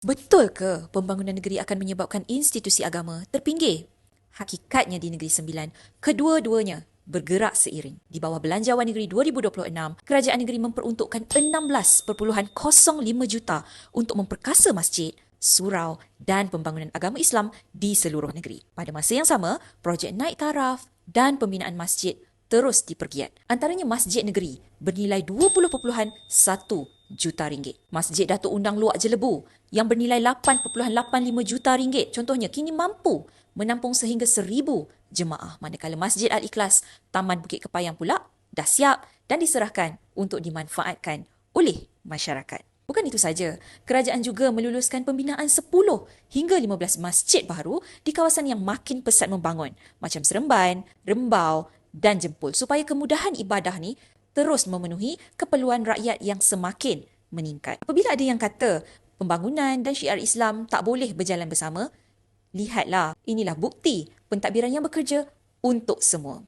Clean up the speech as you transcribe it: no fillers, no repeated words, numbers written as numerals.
Betul ke pembangunan negeri akan menyebabkan institusi agama terpinggir? Hakikatnya di Negeri Sembilan, kedua-duanya bergerak seiring. Di bawah Belanjawan Negeri 2026, kerajaan negeri memperuntukkan 16.05 juta untuk memperkasa masjid, surau dan pembangunan agama Islam di seluruh negeri. Pada masa yang sama, projek naik taraf dan pembinaan masjid terus dipergiat. Antaranya Masjid Negeri bernilai 20.1 juta ringgit. Masjid Datuk Undang Luak Jelebu yang bernilai 8.85 juta ringgit contohnya kini mampu menampung sehingga 1,000 jemaah. Manakala Masjid Al-Ikhlas Taman Bukit Kepayang pula dah siap dan diserahkan untuk dimanfaatkan oleh masyarakat. Bukan itu saja, kerajaan juga meluluskan pembinaan 10 hingga 15 masjid baru di kawasan yang makin pesat membangun, macam Seremban, Rembau dan Jempol, supaya kemudahan ibadah ni terus memenuhi keperluan rakyat yang semakin meningkat. Apabila ada yang kata pembangunan dan syiar Islam tak boleh berjalan bersama, lihatlah, inilah bukti pentadbiran yang bekerja untuk semua.